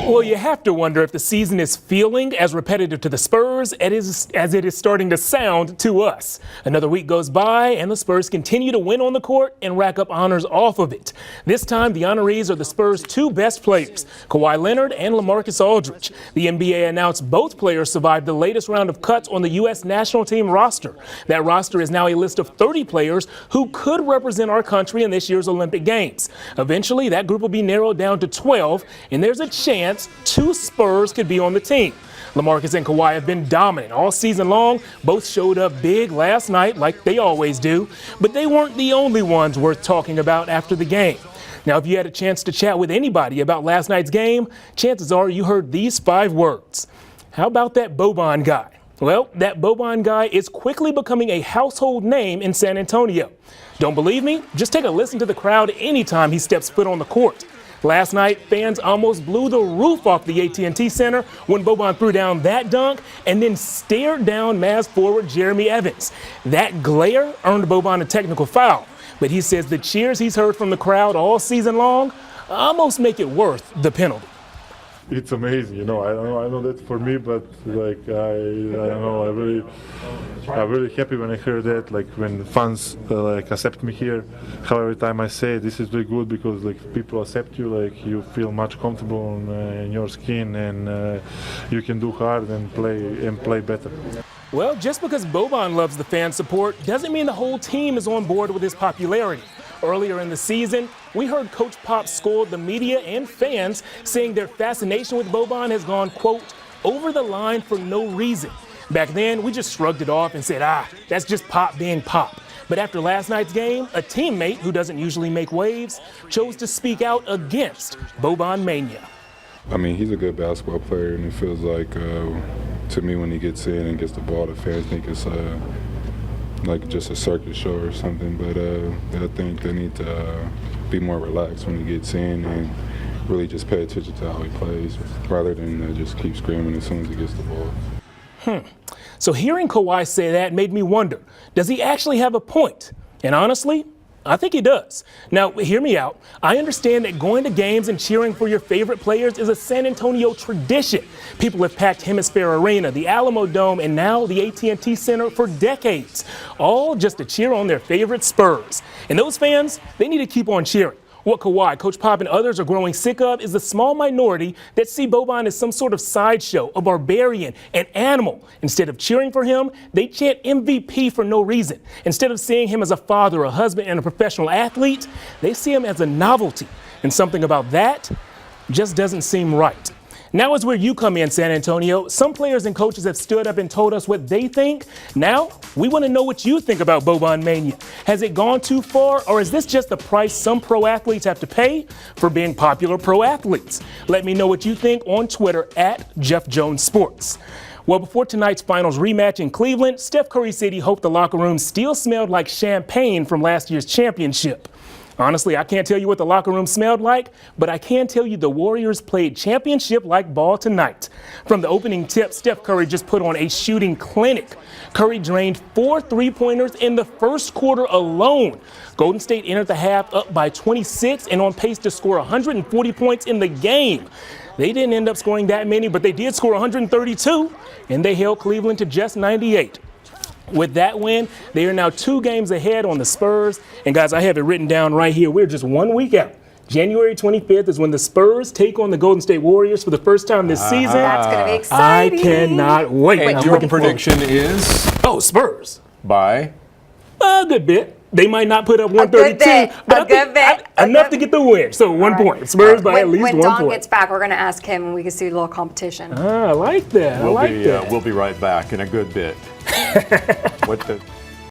Well, you have to wonder if the season is feeling as repetitive to the Spurs as it is starting to sound to us. Another week goes by and the Spurs continue to win on the court and rack up honors off of it. This time, the honorees are the Spurs' two best players, Kawhi Leonard and LaMarcus Aldridge. The NBA announced both players survived the latest round of cuts on the U.S. national team roster. That roster is now a list of 30 players who could represent our country in this year's Olympic Games. Eventually, that group will be narrowed down to 12, and there's a chance two Spurs could be on the team. LaMarcus and Kawhi have been dominant all season long. Both showed up big last night like they always do, but they weren't the only ones worth talking about after the game. Now, if you had a chance to chat with anybody about last night's game, chances are you heard these 5 words. How about that Boban guy? Well, that Boban guy is quickly becoming a household name in San Antonio. Don't believe me? Just take a listen to the crowd anytime he steps foot on the court. Last night, fans almost blew the roof off the AT&T Center when Boban threw down that dunk and then stared down Mavs forward Jeremy Evans. That glare earned Boban a technical foul, but he says the cheers he's heard from the crowd all season long almost make it worth the penalty. It's amazing, I know that for me, but like I don't know, I'm really happy when I hear that, like when fans accept me here. How every time I say this is really good because like people accept you, like you feel much comfortable in your skin and you can do hard and play better. Well, just because Boban loves the fan support doesn't mean the whole team is on board with his popularity. Earlier in the season, we heard Coach Pop scold the media and fans, saying their fascination with Boban has gone, quote, over the line for no reason. Back then, we just shrugged it off and said, that's just Pop being Pop. But after last night's game, a teammate who doesn't usually make waves chose to speak out against Boban mania. I mean, he's a good basketball player, and it feels like, to me, when he gets in and gets the ball, the fans think it's like just a circus show or something, but I think they need to be more relaxed when he gets in and really just pay attention to how he plays rather than just keep screaming as soon as he gets the ball. So hearing Kawhi say that made me wonder, does he actually have a point? And honestly, I think he does. Now, hear me out. I understand that going to games and cheering for your favorite players is a San Antonio tradition. People have packed Hemisphere Arena, the Alamo Dome, and now the AT&T Center for decades, all just to cheer on their favorite Spurs. And those fans, they need to keep on cheering. What Kawhi, Coach Pop, and others are growing sick of is the small minority that see Boban as some sort of sideshow, a barbarian, an animal. Instead of cheering for him, they chant MVP for no reason. Instead of seeing him as a father, a husband, and a professional athlete, they see him as a novelty. And something about that just doesn't seem right. Now is where you come in, San Antonio. Some players and coaches have stood up and told us what they think. Now, we want to know what you think about Boban mania. Has it gone too far, or is this just the price some pro athletes have to pay for being popular pro athletes? Let me know what you think on Twitter @JeffJonesSports. Well, before tonight's finals rematch in Cleveland, Steph Curry said he hoped the locker room still smelled like champagne from last year's championship. Honestly, I can't tell you what the locker room smelled like, but I can tell you the Warriors played championship-like ball tonight. From the opening tip, Steph Curry just put on a shooting clinic. Curry drained 4 3-pointers in the first quarter alone. Golden State entered the half up by 26 and on pace to score 140 points in the game. They didn't end up scoring that many, but they did score 132, and they held Cleveland to just 98. With that win, they are now 2 games ahead on the Spurs. And guys, I have it written down right here. We're just 1 week out. January 25th is when the Spurs take on the Golden State Warriors for the first time this season. That's going to be exciting. I cannot wait. And your prediction is? Spurs. By? A good bit. They might not put up 132, but enough to get the win. So 1 point. Spurs by at least 1 point. When Don gets back, we're going to ask him and we can see a little competition. I like that. We'll be right back in a good bit. What the?